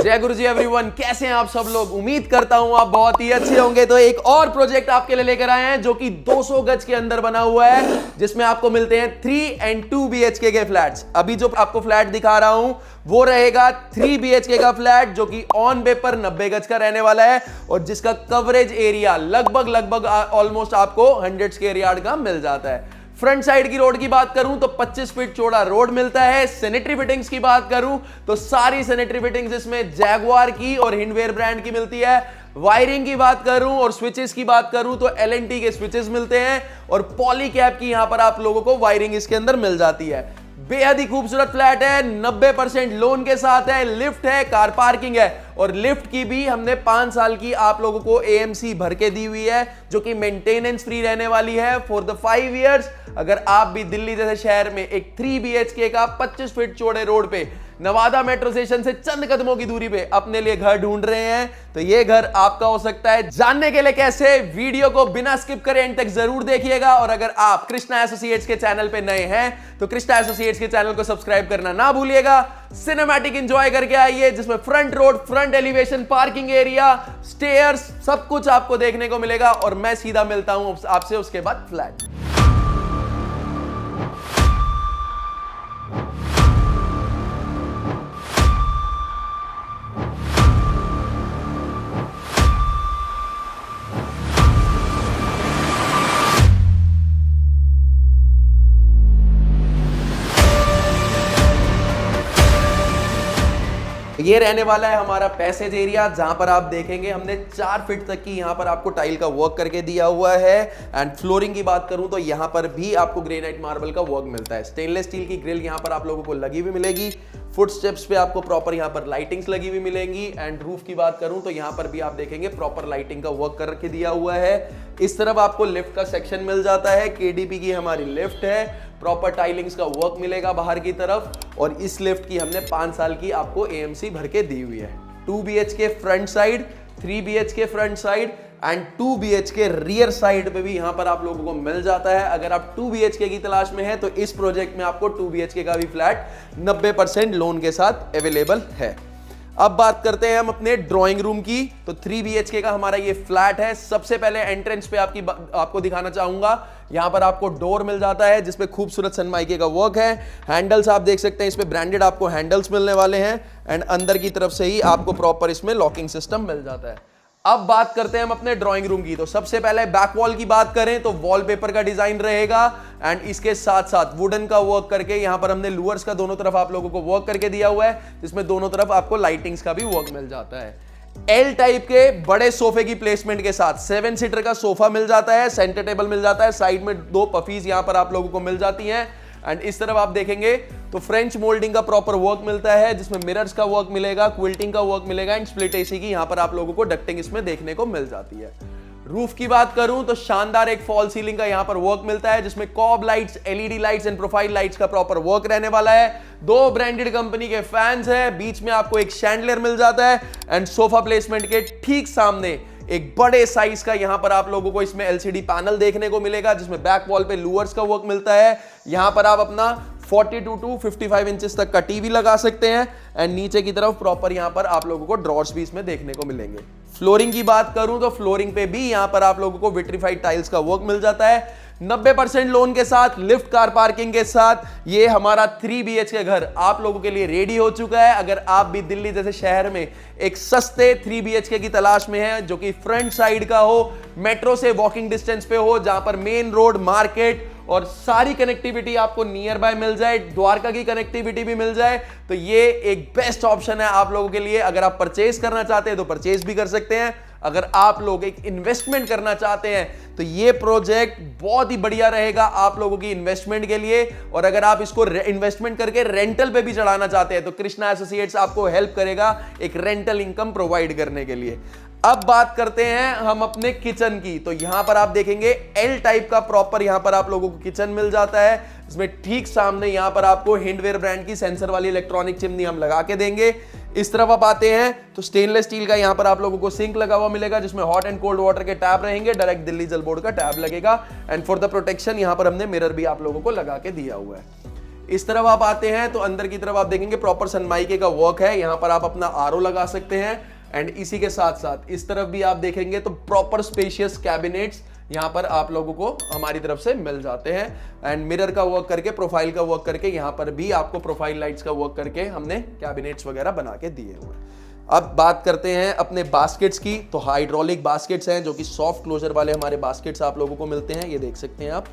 जय गुरु जी एवरीवन, कैसे हैं आप सब लोग। उम्मीद करता हूं आप बहुत ही अच्छे होंगे। तो एक और प्रोजेक्ट आपके लिए लेकर आए हैं जो कि 200 गज के अंदर बना हुआ है, जिसमें आपको मिलते हैं 3 and 2 BHK के फ्लैट्स। अभी जो आपको फ्लैट दिखा रहा हूं वो रहेगा 3 BHK का फ्लैट, जो कि ऑन पेपर 90 गज का रहने वाला है और जिसका कवरेज एरिया लगभग ऑलमोस्ट आपको 100 स्क्वायर यार्ड का मिल जाता है। फ्रंट साइड की रोड की बात करूं तो 25 फीट चौड़ा रोड मिलता है। सैनिटरी फिटिंग्स की बात करूं तो सारी सैनिटरी फिटिंग्स इसमें जैगुआर की और हिंडवेयर ब्रांड की मिलती है। वायरिंग की बात करूं और स्विचेस की बात करूं तो L&T के स्विचेस मिलते हैं और पॉलीकैप की यहां पर आप लोगों को वायरिंग इसके अंदर मिल जाती है। बेहद ही खूबसूरत फ्लैट है, 90% लोन के साथ है, लिफ्ट है, कार पार्किंग है और लिफ्ट की भी हमने 5 साल की आप लोगों को AMC भर के दी हुई है, जो कि मेंटेनेंस फ्री रहने वाली है फॉर द 5 इयर्स। अगर आप भी दिल्ली जैसे शहर में एक 3 BHK का 25 फीट चौड़े रोड पे नवादा मेट्रो स्टेशन से चंद कदमों की दूरी पे अपने लिए घर ढूंढ रहे हैं तो ये घर आपका हो सकता है। जानने के लिए कैसे, वीडियो को बिना स्किप करे एंड तक जरूर देखिएगा। और अगर आप कृष्णा एसोसिएट्स के चैनल पे नए हैं तो कृष्णा एसोसिएट्स के चैनल को सब्सक्राइब करना ना भूलिएगा। सिनेमैटिक एंजॉय करके आइए, जिसमें front road, front elevation, parking area, stairs, सब कुछ आपको देखने को मिलेगा। और मैं सीधा मिलता हूं आपसे उसके बाद फ्लैट। ये रहने वाला है हमारा पैसेज एरिया, जहां पर आप देखेंगे हमने 4 फीट तक की यहां पर आपको टाइल का वर्क करके दिया हुआ है। एंड फ्लोरिंग की बात करूं तो यहां पर भी आपको ग्रेनाइट मार्बल का वर्क मिलता है। स्टेनलेस स्टील की ग्रिल यहां पर आप लोगों को लगी हुई मिलेगी। फुट स्टेप्स पे आपको प्रॉपर यहां पर लाइटिंग्स लगी हुई मिलेंगी। एंड रूफ की बात करूं तो यहां पर भी आप देखेंगे प्रॉपर लाइटिंग का वर्क करके दिया हुआ है। इस तरफ आपको लिफ्ट का सेक्शन मिल जाता है, KDP की हमारी लिफ्ट है, प्रॉपर टाइलिंग्स का वर्क मिलेगा बाहर की तरफ। और इस लिफ्ट की हमने 5 साल की आपको AMC भर के दी हुई है। 2 BHK front side, 3 BHK front side and 2 BHK rear side पे भी यहां पर आप लोगों को मिल जाता है। अगर आप 2 BHK की तलाश में है तो इस प्रोजेक्ट में आपको 2 BHK का भी फ्लैट 90% लोन के साथ अवेलेबल है। अब बात करते हैं हम अपने ड्राइंग रूम की। तो 3 BHK का हमारा ये फ्लैट है। सबसे पहले एंट्रेंस पे आपको दिखाना चाहूंगा, यहां पर आपको डोर मिल जाता है जिसपे खूबसूरत सनमाइके का वर्क है। हैंडल्स आप देख सकते हैं, इसमें ब्रांडेड आपको हैंडल्स मिलने वाले हैं। एंड अंदर की तरफ से ही आपको प्रॉपर इसमें लॉकिंग सिस्टम मिल जाता है। अब बात करते हैं हम अपने ड्राइंग रूम की। तो सबसे पहले बैक वॉल की बात करें तो वॉलपेपर का डिजाइन रहेगा एंड इसके साथ साथ वुडन का वर्क करके यहां पर हमने लूअर्स का दोनों तरफ आप लोगों को वर्क करके दिया हुआ है, जिसमें दोनों तरफ आपको लाइटिंग्स का भी वर्क मिल जाता है। L टाइप के बड़े सोफे की प्लेसमेंट के साथ 7 सीटर का सोफा मिल जाता है, सेंटर टेबल मिल जाता है, साइड में 2 पफीज यहां पर आप लोगों को मिल जाती हैं। एंड इस तरफ आप देखेंगे तो फ्रेंच मोल्डिंग का प्रॉपर वर्क मिलता है, जिसमें मिरर्स का वर्क मिलेगा, क्विल्टिंग का वर्क मिलेगा एंड स्प्लिट AC की यहां पर आप लोगों को डक्टिंग इसमें देखने को मिल जाती है। रूफ की बात करूं तो शानदार एक फॉल सीलिंग का यहां पर वर्क मिलता है, जिसमें COB lights, LED lights and profile lights का प्रॉपर वर्क रहने वाला है। 2 ब्रांडेड कंपनी के फैंस है, बीच में आपको एक शैंडलियर मिल जाता है एंड सोफा प्लेसमेंट के ठीक सामने एक बड़े साइज का यहां पर आप लोगों को इसमें LCD पैनल देखने को मिलेगा, जिसमें बैक वॉल पे लूअर्स का वर्क मिलता है। यहां पर आप अपना 42 to 55 इंचेस तक का टीवी लगा सकते हैं एंड नीचे की तरफ प्रॉपर यहां पर आप लोगों को ड्रॉर्स भी इसमें देखने को मिलेंगे। फ्लोरिंग की बात करूं तो फ्लोरिंग पे भी यहां पर आप लोगों को विट्रीफाइड टाइल्स का वर्क मिल जाता है। 90% लोन के साथ, लिफ्ट, कार पार्किंग के साथ ये हमारा 3 BHK घर आप लोगों के लिए रेडी हो चुका है। अगर आप भी दिल्ली जैसे शहर में एक सस्ते 3 BHK की तलाश में हैं, जो कि फ्रंट साइड का हो, मेट्रो से वॉकिंग डिस्टेंस पे हो, जहां पर मेन रोड, मार्केट और सारी कनेक्टिविटी आपको नियर बाय मिल जाए, द्वारका की कनेक्टिविटी भी मिल जाए, तो ये एक बेस्ट ऑप्शन है आप लोगों के लिए। अगर आप परचेज करना चाहते हैं तो परचेज भी कर सकते हैं। अगर आप लोग एक इन्वेस्टमेंट करना चाहते हैं तो ये प्रोजेक्ट बहुत ही बढ़िया रहेगा आप लोगों की इन्वेस्टमेंट के लिए। और अगर आप इसको इन्वेस्टमेंट करके रेंटल पे भी चढ़ाना चाहते हैं तो कृष्णा एसोसिएट्स आपको हेल्प करेगा एक रेंटल इनकम प्रोवाइड करने के लिए। अब बात करते हैं हम अपने किचन की। तो यहां पर आप देखेंगे L टाइप का प्रॉपर यहां पर आप लोगों को किचन मिल जाता है, इसमें ठीक सामने यहां पर आपको हिंडवेयर ब्रांड की सेंसर वाली इलेक्ट्रॉनिक चिमनी हम लगा के देंगे। इस तरफ आप आते हैं तो स्टेनलेस स्टील का यहां पर आप लोगों को सिंक लगा हुआ मिलेगा, जिसमें हॉट एंड कोल्ड वाटर के टैब रहेंगे, डायरेक्ट दिल्ली जल बोर्ड का टैब लगेगा एंड फॉर द प्रोटेक्शन यहां पर हमने मिरर भी आप लोगों को लगा के दिया हुआ है। इस तरफ आप आते हैं तो अंदर की तरफ आप देखेंगे प्रॉपर सनमाइके का वर्क है, यहां पर आप अपना आरओ लगा सकते हैं। एंड इसी के साथ साथ इस तरफ भी आप देखेंगे तो प्रॉपर स्पेशियस कैबिनेट्स यहां पर आप लोगों को हमारी तरफ से मिल जाते हैं। एंड मिरर का वर्क करके, प्रोफाइल का वर्क करके, यहां पर भी आपको प्रोफाइल लाइट्स का वर्क करके हमने कैबिनेट्स वगैरह बना के दिए हुए हैं। अब बात करते हैं अपने बास्केट्स की, तो हाइड्रोलिक बास्केट्स हैं जो कि सॉफ्ट क्लोजर वाले हमारे बास्केट्स आप लोगों को मिलते हैं। ये देख सकते हैं आप,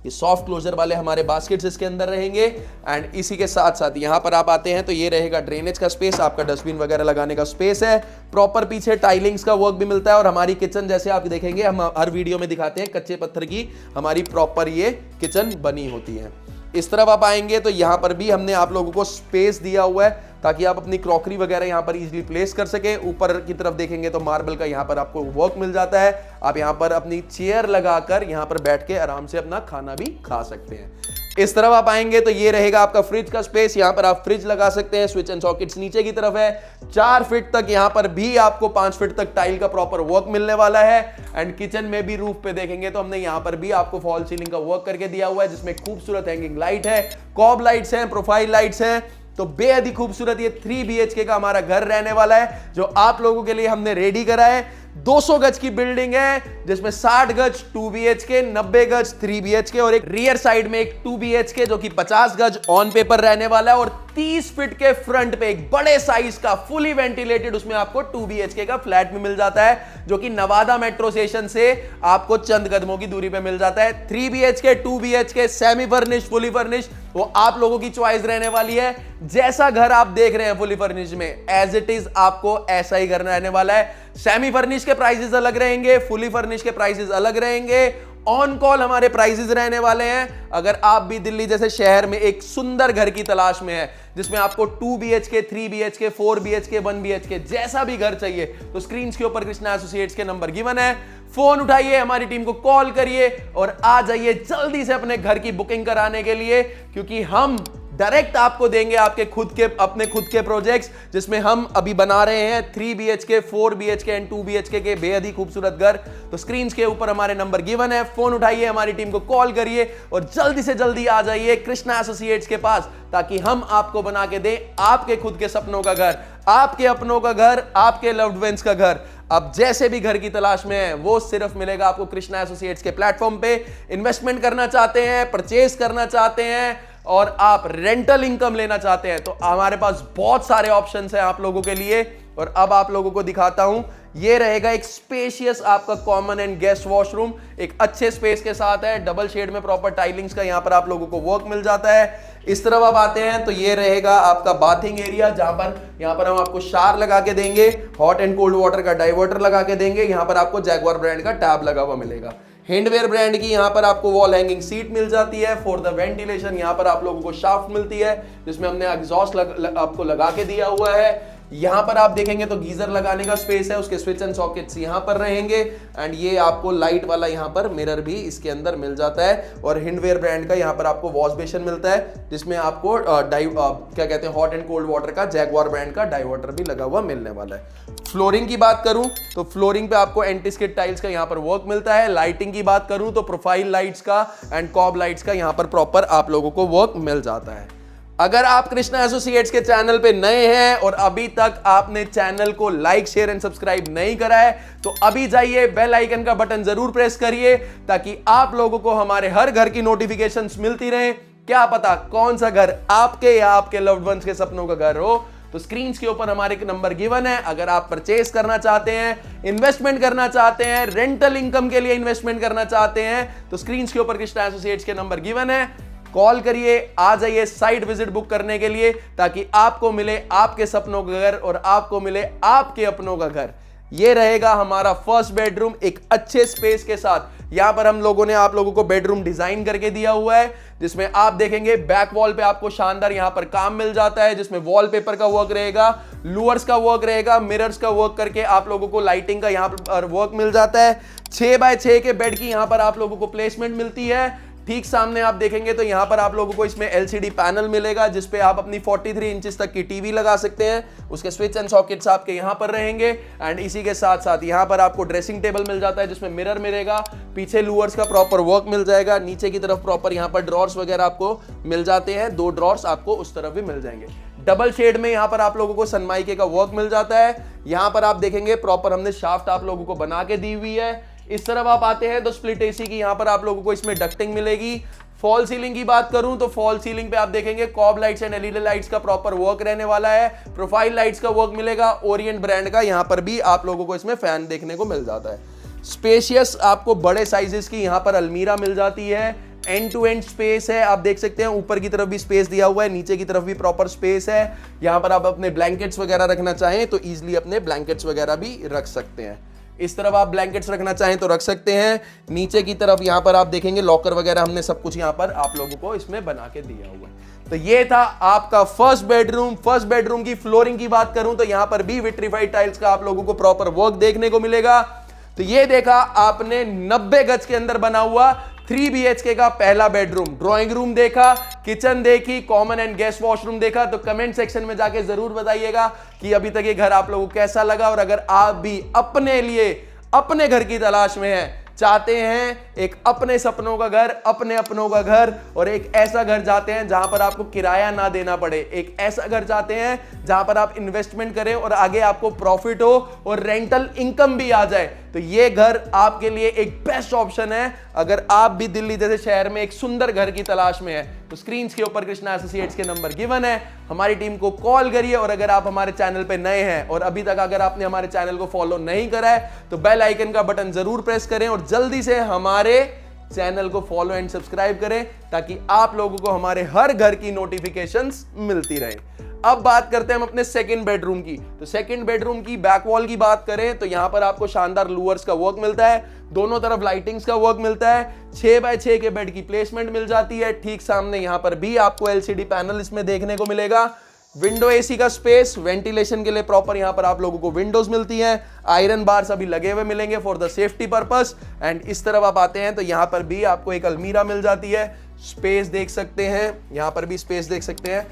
ये सॉफ्ट क्लोजर वाले हमारे बास्केट्स इसके अंदर रहेंगे। एंड इसी के साथ साथ यहां पर आप आते हैं तो ये रहेगा ड्रेनेज का स्पेस, आपका डस्टबिन वगैरह लगाने का स्पेस है। प्रॉपर पीछे टाइलिंग्स का वर्क भी मिलता है और हमारी किचन जैसे आप देखेंगे, हम हर वीडियो में दिखाते हैं, कच्चे पत्थर की हमारी प्रॉपर ये किचन बनी होती है। इस तरफ आप आएंगे तो यहां पर भी हमने आप लोगों को स्पेस दिया हुआ है ताकि आप अपनी क्रॉकरी वगैरह यहां पर इजीली प्लेस कर सके। ऊपर की तरफ देखेंगे तो मार्बल का यहां पर आपको वर्क मिल जाता है, आप यहां पर अपनी चेयर लगाकर यहां पर बैठ के आराम से अपना खाना भी खा सकते हैं। इस तरफ आप आएंगे तो ये रहेगा आपका फ्रिज का स्पेस, यहां पर आप फ्रिज लगा सकते हैं। स्विच एंड सॉकेट्स नीचे की तरफ है, 4 फीट तक यहां पर भी आपको 5 फीट तक टाइल का प्रॉपर वर्क मिलने वाला है। एंड किचन में भी रूफ पे देखेंगे तो हमने यहां पर भी आपको फॉल सीलिंग का वर्क करके दिया हुआ है, जिसमें खूबसूरत हैंगिंग लाइट है, कॉब लाइट्स हैं, प्रोफाइल लाइट्स हैं। तो बेहद ही खूबसूरत ये 3 BHK का हमारा घर रहने वाला है जो आप लोगों के लिए हमने रेडी करा है। 200 गज की बिल्डिंग है जिसमें 60 गज 2 BHK, 90 गज 3 BHK और एक रियर साइड में एक 2 BHK जो कि 50 गज ऑन पेपर रहने वाला है। और 30 फीट के फ्रंट पे एक बड़े साइज का फुली वेंटिलेटेड उसमें आपको 2 BHK का फ्लैट भी मिल जाता है जो कि नवादा मेट्रो स्टेशन से आपको चंद कदमों की दूरी पे मिल जाता है। 3 BHK, 2 BHK, semi furnish, fully furnish, वो आप लोगों की चॉइस रहने वाली है। जैसा घर आप देख रहे हैं फुली फर्निश में, एज इट इज आपको ऐसा ही घर रहने वाला है। सेमी फर्निश के प्राइसेस अलग रहेंगे, फुली फर्निश के प्राइसेस अलग रहेंगे। ऑन कॉल हमारे प्राइसेस रहने वाले हैं। अगर आप भी दिल्ली जैसे शहर में एक सुंदर घर की तलाश में है जिसमें आपको 2 BHK, 3 BHK, 4 BHK, 1 BHK जैसा भी घर चाहिए, तो स्क्रीन के ऊपर कृष्णा एसोसिएट्स के नंबर गिवन है। फोन उठाइए, हमारी टीम को कॉल करिए और आ जाइए जल्दी से अपने घर की बुकिंग कराने के लिए, क्योंकि हम डायरेक्ट आपको देंगे आपके अपने खुद के प्रोजेक्ट्स जिसमें हम अभी बना रहे हैं 3 BHK, 4 BHK एंड 2 BHK के बेहद ही खूबसूरत घर। तो स्क्रीन के ऊपर हमारे नंबर गिवन है, फोन उठाइए, हमारी टीम को कॉल करिए और जल्दी से जल्दी आ जाइए कृष्णा एसोसिएट्स के पास ताकि हम आपको बना के दें आपके खुद के सपनों का घर, आपके अपनों का घर, आपके लव्ड वंस का घर। अब जैसे भी घर की तलाश में है वो सिर्फ मिलेगा आपको कृष्णा एसोसिएट्स के प्लेटफॉर्म पे। इन्वेस्टमेंट करना चाहते हैं, परचेज करना चाहते हैं और आप रेंटल इनकम लेना चाहते हैं तो हमारे पास बहुत सारे ऑप्शंस हैं आप लोगों के लिए। और अब आप लोगों को दिखाता हूं, ये रहेगा एक स्पेशियस आपका कॉमन एंड गेस्ट वॉशरूम, एक अच्छे स्पेस के साथ है, डबल शेड में प्रॉपर टाइलिंग्स का यहां पर आप लोगों को वर्क मिल जाता है। इस तरफ आप आते हैं तो ये रहेगा आपका बाथिंग एरिया जहां पर यहां पर हम आपको शावर लगा के देंगे, हॉट एंड कोल्ड वाटर का डाइवर्टर लगा के देंगे। यहां पर आपको जैगुआर ब्रांड का टैब लगा हुआ मिलेगा। हैंडवेयर ब्रांड की यहां पर आपको वॉल हैंगिंग सीट मिल जाती है फॉर द वेंटिलेशन। यहां पर आप लोगों को शाफ्ट मिलती है जिसमें हमने एग्जॉस्ट आपको लगा के दिया हुआ है। यहां पर आप देखेंगे तो गीजर लगाने का स्पेस है, उसके स्विच एंड सॉकेट्स यहां पर रहेंगे। एंड ये आपको लाइट वाला यहां पर मिरर भी इसके अंदर मिल जाता है। और हैंडवेयर ब्रांड का यहां पर आपको वॉश बेसिन मिलता है जिसमें आपको क्या कहते हैं हॉट एंड कोल्ड वाटर का जैगुआर ब्रांड का डाइवर्टर भी लगा हुआ मिलने वाला है। फ्लोरिंग की बात करूं तो फ्लोरिंग पे आपको एंटी स्किड टाइल्स का यहां पर वर्क मिलता है। लाइटिंग की बात करूं तो प्रोफाइल लाइट्स का एंड कॉब लाइट्स का यहां पर प्रॉपर आप लोगों को वर्क मिल जाता है। अगर आप कृष्णा एसोसिएट्स के चैनल पे नए हैं और अभी तक आपने चैनल को लाइक, शेयर एंड सब्सक्राइब नहीं करा है तो अभी जाइए बेल आइकन का बटन जरूर प्रेस करिए ताकि आप लोगों को हमारे हर घर की नोटिफिकेशंस मिलती रहे। क्या पता कौन सा घर आपके या आपके लव्ड वंस के सपनों का घर हो। तो स्क्रीन के ऊपर हमारे नंबर गिवन है। अगर आप परचेज करना चाहते हैं, इन्वेस्टमेंट करना चाहते हैं, रेंटल इनकम के लिए इन्वेस्टमेंट करना चाहते हैं तो स्क्रीन के ऊपर कृष्णा एसोसिएट्स के नंबर गिवन है। कॉल करिए, आ जाइए साइट विजिट बुक करने के लिए ताकि आपको मिले आपके सपनों का घर और आपको मिले आपके अपनों का घर। ये रहेगा हमारा फर्स्ट बेडरूम एक अच्छे स्पेस के साथ। यहां पर हम लोगों ने आप लोगों को बेडरूम डिजाइन करके दिया हुआ है जिसमें आप देखेंगे बैक वॉल पे आपको शानदार यहां पर काम मिल जाता है जिसमें वॉलपेपर का वर्क रहेगा, लूअर्स का वर्क रहेगा, मिरर्स का वर्क करके आप लोगों को लाइटिंग का यहां पर वर्क मिल जाता है। 6x6 के बेड की यहां पर आप लोगों को प्लेसमेंट मिलती है। ठीक सामने आप देखेंगे तो यहां पर आप लोगों को इसमें एलसीडी पैनल मिलेगा जिसपे आप अपनी 43 इंचेस तक की टीवी लगा सकते हैं। उसके स्विच एंड सॉकेट्स आपके यहां पर रहेंगे एंड इसी के साथ साथ यहां पर आपको ड्रेसिंग टेबल मिल जाता है जिसमें मिरर मिलेगा, पीछे लूवर्स का प्रॉपर वर्क मिल जाएगा, नीचे की तरफ प्रॉपर यहां पर ड्रॉर्स वगैरह आपको मिल जाते हैं, 2 ड्रॉर्स आपको उस तरफ भी मिल जाएंगे। डबल शेड में यहां पर आप लोगों को सनमाइके का वर्क मिल जाता है। यहां पर आप देखेंगे प्रॉपर हमने शाफ्ट आप लोगों को बना के दी हुई है। इस तरफ आप आते हैं तो स्प्लिट एसी की यहां पर आप लोगों को इसमें डक्टिंग मिलेगी। फॉल सीलिंग की बात करूं तो फॉल सीलिंग पे आप देखेंगे COB lights and LED lights का प्रॉपर वर्क रहने वाला है। प्रोफाइल लाइट्स का वर्क मिलेगा, ओरिएंट ब्रांड का यहां पर भी आप लोगों को इसमें फैन देखने को मिल जाता है। स्पेशियस आपको बड़े साइजेस की यहां पर अलमीरा मिल जाती है। एंड टू एंड स्पेस है, आप देख सकते हैं ऊपर की तरफ भी स्पेस दिया हुआ है, नीचे की तरफ भी प्रॉपर स्पेस है। यहां पर आप अपने ब्लैंकेट्स वगैरह रखना चाहें तो इजीली अपने ब्लैंकेट्स वगैरह भी रख सकते हैं। इस तरफ आप ब्लैंकेट्स रखना चाहें तो रख सकते हैं। नीचे की तरफ यहां पर आप देखेंगे लॉकर वगैरह हमने सब कुछ यहां पर आप लोगों को इसमें बना के दिया हुआ है। तो ये था आपका फर्स्ट बेडरूम। फर्स्ट बेडरूम की फ्लोरिंग की बात करूं तो यहां पर भी विट्रीफाइड टाइल्स का आप लोगों को प्रॉपर वर्क देखने को मिलेगा। तो ये देखा आपने 90 गज के अंदर बना हुआ 3 BHK का पहला बेडरूम। ड्राइंग रूम देखा, किचन देखी, कॉमन एंड गेस्ट वॉशरूम देखा। तो कमेंट सेक्शन में जाके जरूर बताइएगा कि अभी तक ये घर आप लोगों को कैसा लगा। और अगर आप भी अपने लिए अपने घर की तलाश में हैं, चाहते हैं एक अपने सपनों का घर, अपने अपनों का घर, और एक ऐसा घर चाहते हैं जहां पर आपको किराया ना देना पड़े, एक ऐसा घर चाहते हैं जहां पर आप इन्वेस्टमेंट करें और आगे आपको प्रॉफिट हो और रेंटल इनकम भी आ जाए, तो ये घर आपके लिए एक बेस्ट ऑप्शन है। अगर आप भी दिल्ली जैसे शहर में एक सुंदर घर की तलाश में है तो स्क्रीन के ऊपर कृष्णा एसोसिएट्स के नंबर गिवन है, हमारी टीम को कॉल करिए। और अगर आप हमारे चैनल पे नए हैं और अभी तक अगर आपने हमारे चैनल को फॉलो नहीं करा है तो बेल आइकन का बटन जरूर प्रेस करें और जल्दी से हमारे चैनल को फॉलो एंड सब्सक्राइब करें ताकि आप लोगों को हमारे हर घर की नोटिफिकेशंस मिलती रहे। अब बात करते हैं हम अपने सेकंड बेडरूम की। तो सेकंड बेडरूम की बैक वॉल की बात करें तो यहां पर आपको शानदार लूवर्स का वर्क मिलता है, दोनों तरफ लाइटिंग्स का वर्क मिलता है, 6x6 के बेड की प्लेसमेंट मिल जाती है। ठीक सामने यहां पर भी आपको एलसीडी पैनल इसमें देखने को मिलेगा। विंडो एसी का स्पेस, वेंटिलेशन के लिए प्रॉपर यहां पर आप लोगों को विंडोज मिलती हैं। आयरन बार्स अभी लगे हुए मिलेंगे for the safety purpose. And इस तरफ आप आते हैं तो यहां पर भी आपको एक अलमीरा मिल जाती है। स्पेस देख सकते हैं, यहां पर भी स्पेस देख सकते हैं,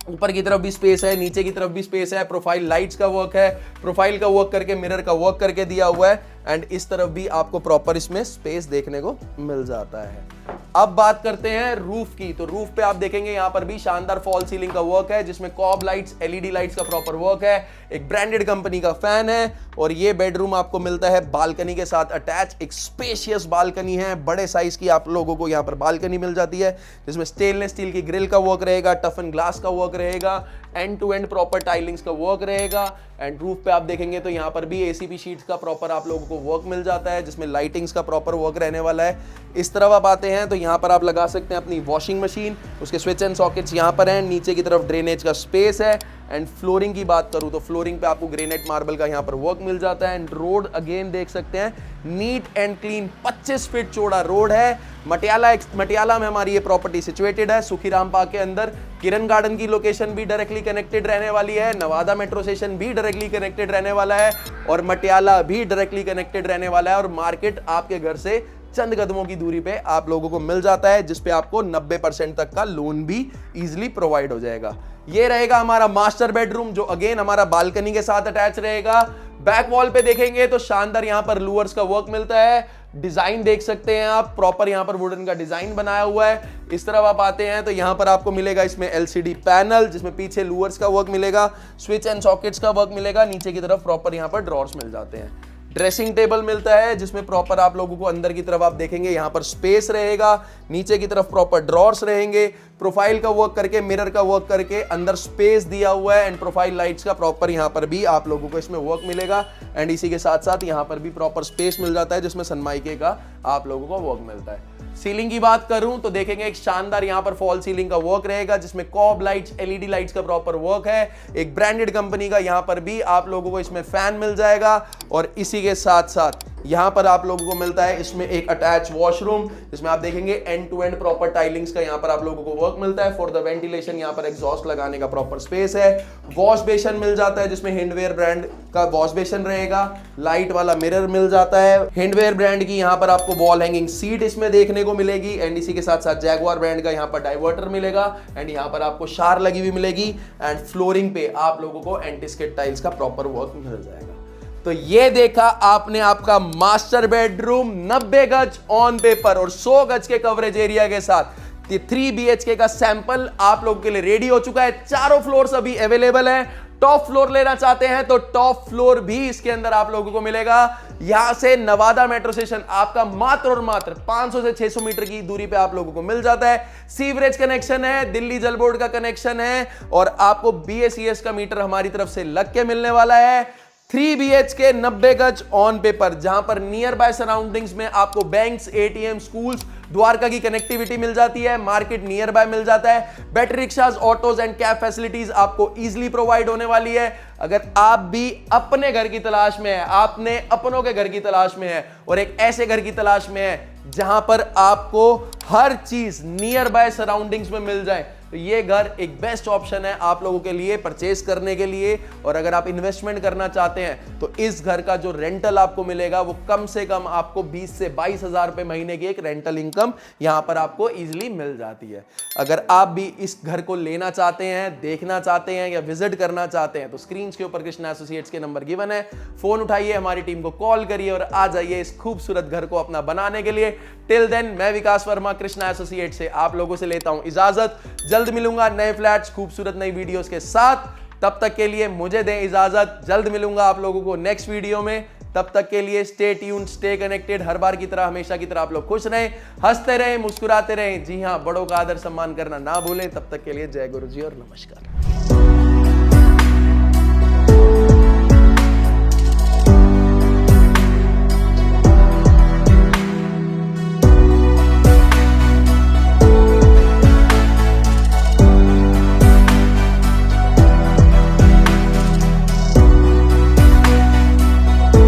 ऊपर की तरफ भी स्पेस है, नीचे की तरफ भी स्पेस है। प्रोफाइल लाइट्स का वर्क है, प्रोफाइल का वर्क करके मिरर का वर्क करके दिया हुआ है। एंड इस तरफ भी आपको प्रॉपर इसमें स्पेस देखने को मिल जाता है। अब बात करते हैं रूफ की। तो रूफ पे आप देखेंगे यहां पर भी शानदार फॉल सीलिंग का वर्क है जिसमें कॉब लाइट्स, एलईडी लाइट्स का प्रॉपर वर्क है। एक ब्रांडेड कंपनी का फैन है और ये बेडरूम आपको मिलता है बालकनी के साथ अटैच। एक स्पेशियस बालकनी है, बड़े साइज की आप लोगों को यहां पर बालकनी मिल जाती है जिसमें स्टेनलेस स्टील की ग्रिल का वर्क रहेगा, टफन ग्लास का वर्क रहेगा, end to end proper tilings का वर्क रहेगा। एंड रूफ पे आप देखेंगे तो यहाँ पर भी एसीपी शीट्स का प्रॉपर आप लोगों को वर्क मिल जाता है जिसमें लाइटिंग्स का प्रॉपर वर्क रहने वाला है। इस तरफ आप आते हैं तो यहाँ पर आप लगा सकते हैं अपनी वॉशिंग मशीन, उसके स्विच एंड सॉकेट्स यहाँ पर हैं। नीचे की तरफ ड्रेनेज का स्पेस है। एंड फ्लोरिंग की बात करूं तो फ्लोरिंग पे आपको ग्रेनाइट मार्बल का यहाँ पर वर्क मिल जाता है। एंड रोड अगेन देख सकते हैं, नीट एंड क्लीन 25 फीट चौड़ा रोड है। मटियाला में हमारी ये प्रॉपर्टी सिचुएटेड है, सुखीराम पार्क के अंदर। किरण गार्डन की लोकेशन भी डायरेक्टली कनेक्टेड रहने वाली है, नवादा मेट्रो स्टेशन भी डायरेक्टली कनेक्टेड रहने वाला है और मटियाला भी डायरेक्टली कनेक्टेड रहने वाला है। और मार्केट आपके घर से चंद कदमों की दूरी पे आप लोगों को मिल जाता है जिसपे आपको 90% तक का लोन भी इजीली प्रोवाइड हो जाएगा। ये रहेगा हमारा मास्टर बेडरूम जो अगेन हमारा बालकनी के साथ अटैच रहेगा। बैक वॉल पे देखेंगे तो शानदार यहां पर लूवर्स का वर्क मिलता है। डिजाइन देख सकते हैं आप, प्रॉपर यहां पर वुडन का डिजाइन बनाया हुआ है। इस तरफ आप आते हैं तो यहां पर आपको मिलेगा इसमें एलसीडी पैनल जिसमें पीछे लूवर्स का वर्क मिलेगा, स्विच एंड सॉकेट्स का वर्क मिलेगा। नीचे की तरफ प्रॉपर यहां पर ड्रॉर्स मिल जाते हैं। ड्रेसिंग टेबल मिलता है जिसमें प्रॉपर आप लोगों को अंदर की तरफ आप देखेंगे यहां पर स्पेस रहेगा, नीचे की तरफ प्रॉपर ड्रॉर्स रहेंगे। प्रोफाइल का वर्क करके, मिरर का वर्क करके अंदर स्पेस दिया हुआ है। एंड प्रोफाइल लाइट्स का प्रॉपर यहां पर भी आप लोगों को इसमें वर्क मिलेगा। एंड इसी के साथ साथ यहां पर भी प्रॉपर स्पेस मिल जाता है जिसमें सनमाइके का आप लोगों को वर्क मिलता है। सीलिंग की बात करूं तो देखेंगे एक शानदार यहां पर फॉल सीलिंग का वर्क रहेगा जिसमें कॉब लाइट्स, एलईडी लाइट्स का प्रॉपर वर्क है। एक ब्रांडेड कंपनी का यहां पर भी आप लोगों को इसमें फैन मिल जाएगा। और इसी के साथ साथ यहां पर आप लोगों को मिलता है इसमें एक अटैच वॉशरूम, जिसमें आप देखेंगे end to end proper tilings का यहां पर आप लोगों को वर्क मिलता है। फॉर द वेंटिलेशन यहां पर एग्जॉस्ट लगाने का प्रॉपर स्पेस है। वॉश बेसन मिल जाता है जिसमें हिंडवेयर ब्रांड का वॉश बेसन रहेगा। लाइट वाला मिरर मिल जाता है। हिंडवेयर ब्रांड की यहां पर आपको वॉल हैंगिंग सीट इसमें देखने को मिलेगी एंड इसी के साथ साथ जैगुआर ब्रांड का यहां पर डाइवर्टर मिलेगा एंड यहां पर आपको शार लगी हुई मिलेगी एंड फ्लोरिंग पे आप लोगों को एंटी-स्किड टाइल्स का प्रॉपर वर्क मिल जाएगा। तो ये देखा आपने आपका मास्टर बेडरूम 90 गज ऑन पेपर और 100 गज के कवरेज एरिया के साथ 3 BHK का सैंपल आप लोगों के लिए रेडी हो चुका है। चारों फ्लोर्स अभी अवेलेबल है। टॉप फ्लोर लेना चाहते हैं तो टॉप फ्लोर भी इसके अंदर आप लोगों को मिलेगा। यहां से नवादा मेट्रो स्टेशन आपका मात्र और मात्र 500 से 600 मीटर की दूरी पे आप लोगों को मिल जाता है। सीवरेज कनेक्शन है, दिल्ली जल बोर्ड का कनेक्शन है और आपको BACS का मीटर हमारी तरफ से लग के मिलने वाला है। 3 BHK 90 गज ऑन पेपर, जहां पर नियर बाय सराउंडिंग्स में आपको बैंक्स, ATM, स्कूल्स, द्वारका की कनेक्टिविटी मिल जाती है। मार्केट नियर बाय मिल जाता है। Battery rickshaws, autos and cab facilities आपको इजीली प्रोवाइड होने वाली है। अगर आप भी अपने घर की तलाश में है, आपने अपनों के घर की तलाश में है और एक ऐसे घर की तलाश में है जहां पर आपको हर चीज नियर बाय सराउंडिंग्स में मिल जाए, तो ये घर एक बेस्ट ऑप्शन है आप लोगों के लिए परचेस करने के लिए। और अगर आप इन्वेस्टमेंट करना चाहते हैं तो इस घर का जो रेंटल आपको मिलेगा वो कम से कम आपको 20 से 22 हजार रुपए महीने की एक रेंटल इनकम यहां पर आपको इजीली मिल जाती है। अगर आप भी इस घर को लेना चाहते हैं, देखना चाहते हैं या विजिट करना चाहते हैं तो स्क्रीन के ऊपर कृष्णा एसोसिएट्स के नंबर गिवन है। फोन उठाइए, हमारी टीम को कॉल करिए और आ जाइए इस खूबसूरत घर को अपना बनाने के लिए। टिल देन मैं विकास वर्मा कृष्णा एसोसिएट से आप लोगों से लेता हूं इजाजत। जल्द मिलूंगा नए फ्लैट्स, खूबसूरत नई वीडियोस के साथ। तब तक के लिए मुझे दें इजाजत। जल्द मिलूंगा आप लोगों को नेक्स्ट वीडियो में। तब तक के लिए स्टे ट्यून्ड, स्टे कनेक्टेड। हर बार की तरह, हमेशा की तरह आप लोग खुश रहें, हंसते रहें, मुस्कुराते रहें। जी हां, बड़ों का आदर सम्मान करना ना भूलें। तब तक के लिए जय गुरु जी और नमस्कार।